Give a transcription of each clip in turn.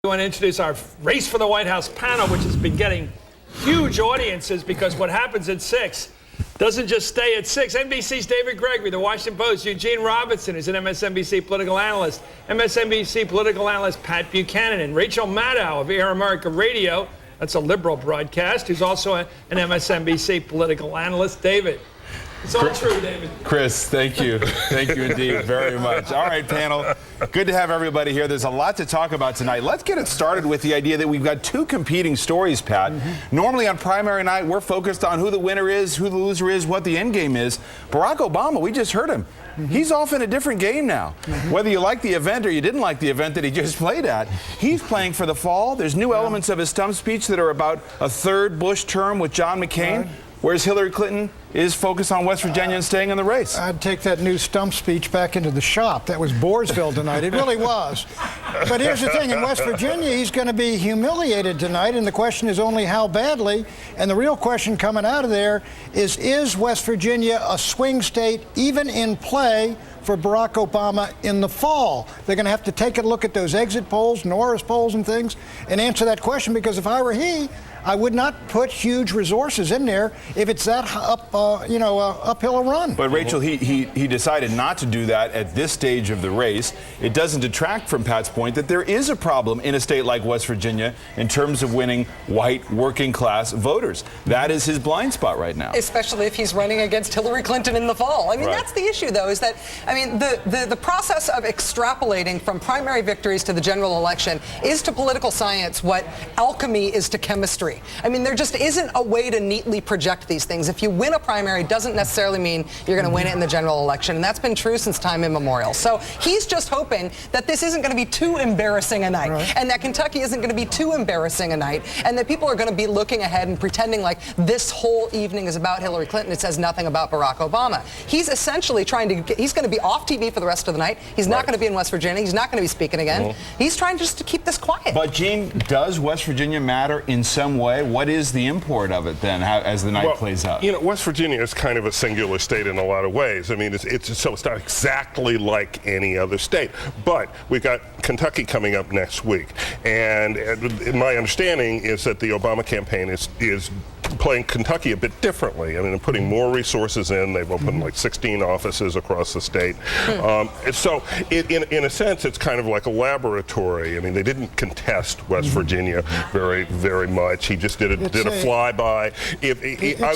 We want to introduce our Race for the White House panel, which has been getting huge audiences because what happens at 6 doesn't just stay at 6. NBC's David Gregory, The Washington Post, Eugene Robinson, who's an MSNBC political analyst, MSNBC political analyst Pat Buchanan, and Rachel Maddow of Air America Radio, that's a liberal broadcast, who's also an MSNBC political analyst. David. It's all true, David. Chris, thank you. Thank you indeed very much. All right, panel. Good to have everybody here. There's a lot to talk about tonight. Let's get it started with the idea that we've got two competing stories, Pat. Normally on primary night, we're focused on who the winner is, who the loser is, what the end game is. Barack Obama, we just heard him. He's off in a different game now. Whether you like the event or you didn't like the event that he just played at, he's playing for the fall. There's new elements of his stump speech that are about a third Bush term with John McCain. Whereas Hillary Clinton is focused on West Virginia and staying in the race. I'd take that new stump speech back into the shop. That was Boresville tonight. It really was. But here's the thing. In West Virginia, he's going to be humiliated tonight, and the question is only how badly. And the real question coming out of there is West Virginia a swing state, even in play for Barack Obama in the fall? They're going to have to take a look at those exit polls, Norris polls and things, and answer that question, because if I were he, I would not put huge resources in there if it's that uphill a run. But Rachel, he decided not to do that at this stage of the race. It doesn't detract from Pat's point that there is a problem in a state like West Virginia in terms of winning white working class voters. That is his blind spot right now. Especially if he's running against Hillary Clinton in the fall. I mean, that's the issue, though, is that, I mean, the process of extrapolating from primary victories to the general election is to political science what alchemy is to chemistry. I mean, there just isn't a way to neatly project these things. If you win a primary, doesn't necessarily mean you're going to win it in the general election, and that's been true since time immemorial. So he's just hoping that this isn't going to be too embarrassing a night, and that Kentucky isn't going to be too embarrassing a night, and that people are going to be looking ahead and pretending like this whole evening is about Hillary Clinton. It says nothing about Barack Obama. He's essentially he's going to be off TV for the rest of the night. He's not going to be in West Virginia. He's not going to be speaking again. He's trying just to keep this quiet. But, Gene, does West Virginia matter in some way? What is the import of it then, as the night plays out? You know, West Virginia is kind of a singular state in a lot of ways. I mean, it's not exactly like any other state. But we've got Kentucky coming up next week, and my understanding is that the Obama campaign is playing Kentucky a bit differently. I mean, they're putting more resources in. They've opened like 16 offices across the state. So in a sense, it's kind of like a laboratory. I mean, they didn't contest West Virginia very, very much. He just did a flyby.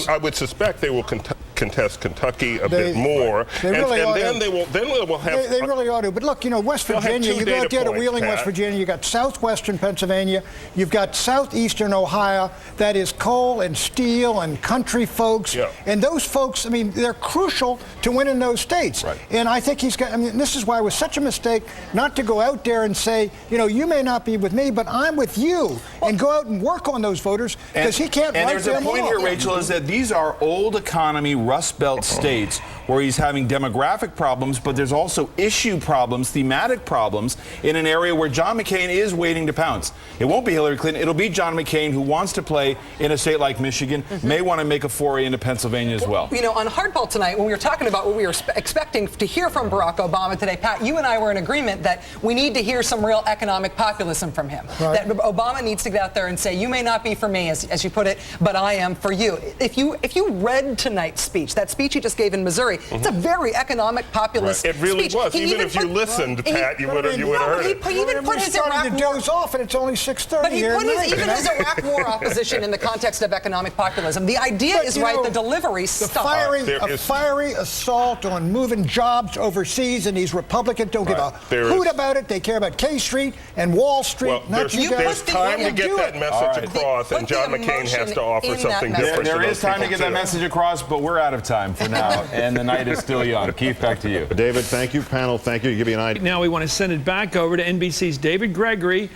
I would suspect they will contest Kentucky a bit more. They really ought to. But look, you know, West Virginia, you go out there to Wheeling, West Virginia, you got southwestern Pennsylvania, you've got southeastern Ohio, that is coal and steel and country folks. And those folks, I mean, they're crucial to winning those states. And I think this is why it was such a mistake not to go out there and say, you know, you may not be with me, but I'm with you, and go out and work on those voters, because he can't write them off. And there's a point here, Rachel, is that these are old economy Rust Belt states where he's having demographic problems, but there's also issue problems, thematic problems, in an area where John McCain is waiting to pounce. It won't be Hillary Clinton. It'll be John McCain, who wants to play in a state like Michigan, may want to make a foray into Pennsylvania as well. You know, on Hardball tonight, when we were talking about what we were expecting to hear from Barack Obama today, Pat, you and I were in agreement that we need to hear some real economic populism from him. That Obama needs to get out there and say, you may not be for me, as you put it, but I am for you. If you read tonight's speech, that speech he just gave in Missouri, it's a very economic populist speech. It really was. Even if you listened, Pat, you would have heard it. He even put his Iraq War doze off, and it's only 6:30. But he put his Iraq War opposition in the context of economic populism. The idea is right. The delivery stuff. A fiery assault on moving jobs overseas, and these Republicans don't give a hoot about it. They care about K Street and Wall Street. Well, there's time to get that message across, and John McCain has to offer something different. There is time to get that message across, but we're out of time for now, and the night is still young. Keith, back to you. David, thank you. Panel, thank you. Give me an idea. Now we want to send it back over to NBC's David Gregory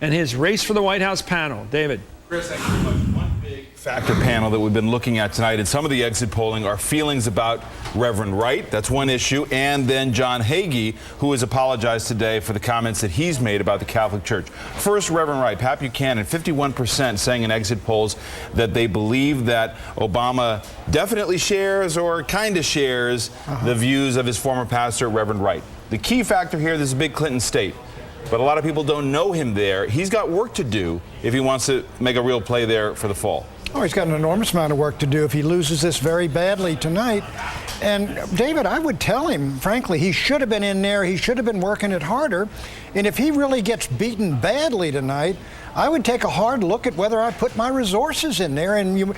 and his Race for the White House panel. David. Chris, thank you very much. One big factor panel that we've been looking at tonight in some of the exit polling are feelings about Reverend Wright. That's one issue. And then John Hagee, who has apologized today for the comments that he's made about the Catholic Church. First, Reverend Wright, Pat Buchanan, 51% saying in exit polls that they believe that Obama definitely shares or kind of shares the views of his former pastor, Reverend Wright. The key factor here, this is a big Clinton state. but a lot of people don't know him there. He's got work to do if he wants to make a real play there for the fall. Oh, he's got an enormous amount of work to do if he loses this very badly tonight. And David, I would tell him, frankly, he should have been in there. He should have been working it harder. And if he really gets beaten badly tonight, I would take a hard look at whether I put my resources in there. And you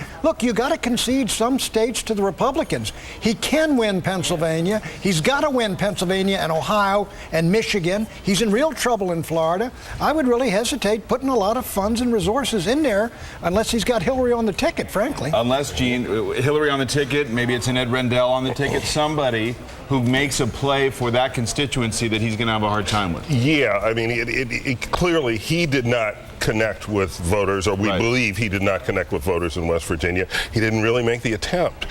got to concede some states to the Republicans. He can win Pennsylvania. He's got to win Pennsylvania and Ohio and Michigan. He's in real trouble in Florida. I would really hesitate putting a lot of funds and resources in there unless he's got Hillary on the ticket, frankly. Unless, Gene, Hillary on the ticket, maybe it's an Ed Rendell on the ticket, somebody who makes a play for that constituency that he's going to have a hard time with. Yeah, I mean, clearly he did not connect with voters, or we believe he did not connect with voters in West Virginia. He didn't really make the attempt.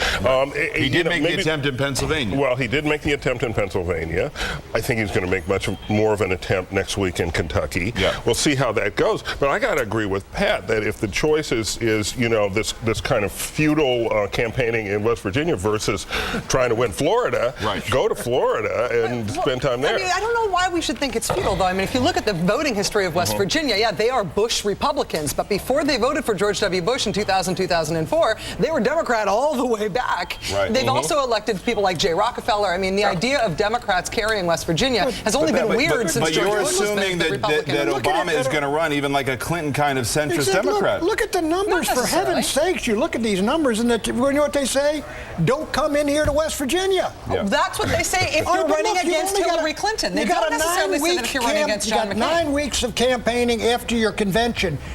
He did make the attempt in Pennsylvania. Well, he did make the attempt in Pennsylvania. I think he's going to make much more of an attempt next week in Kentucky. Yeah. We'll see how that goes. But I got to agree with Pat that if the choice is this kind of futile campaigning in West Virginia versus trying to win Florida, go to Florida and spend time there. I mean, I don't know why we should think it's futile, though. I mean, if you look at the voting history of West Virginia, yeah, they are Bush Republicans, but before they voted for George W. Bush in 2004, they were Democrat all the way back. They've also elected people like Jay Rockefeller. I mean, the idea of Democrats carrying West Virginia has only been weird since George Bush was assuming that Obama is going to run even like a Clinton kind of centrist Democrat. Look at the numbers, for heaven's sakes. You look at these numbers, and you know what they say? Don't come in here to West Virginia. Yeah. That's what they say if you're running against Hillary Clinton. They don't necessarily say that if you're running against John McCain. You got 9 weeks of campaigning after your convention.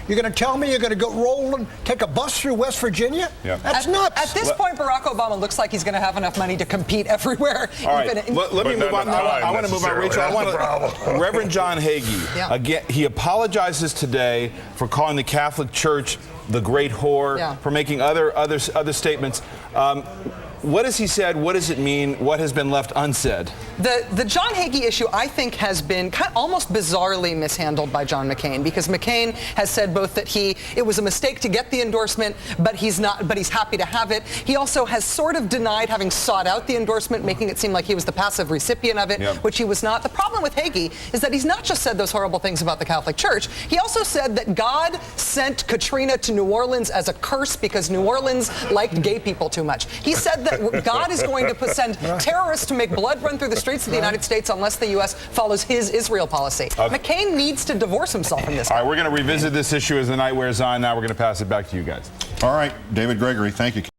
You're going to tell me you're going to go roll and take a bus through West Virginia? Yeah. That's nuts. At this point, Barack Obama looks like he's going to have enough money to compete everywhere. All right, let me move on. I want to move on, Rachel. Reverend John Hagee, again, he apologizes today for calling the Catholic Church the great whore, for making other statements. What has he said? What does it mean? What has been left unsaid? The John Hagee issue, I think, has been almost bizarrely mishandled by John McCain, because McCain has said both that it was a mistake to get the endorsement, but he's happy to have it. He also has sort of denied having sought out the endorsement, making it seem like he was the passive recipient of it, which he was not. The problem with Hagee is that he's not just said those horrible things about the Catholic Church. He also said that God sent Katrina to New Orleans as a curse because New Orleans liked gay people too much. He said that God is going to send terrorists to make blood run through the streets of the United States unless the U.S. follows his Israel policy. McCain needs to divorce himself from this. All right, we're going to revisit this issue as the night wears on. Now we're going to pass it back to you guys. All right, David Gregory, thank you.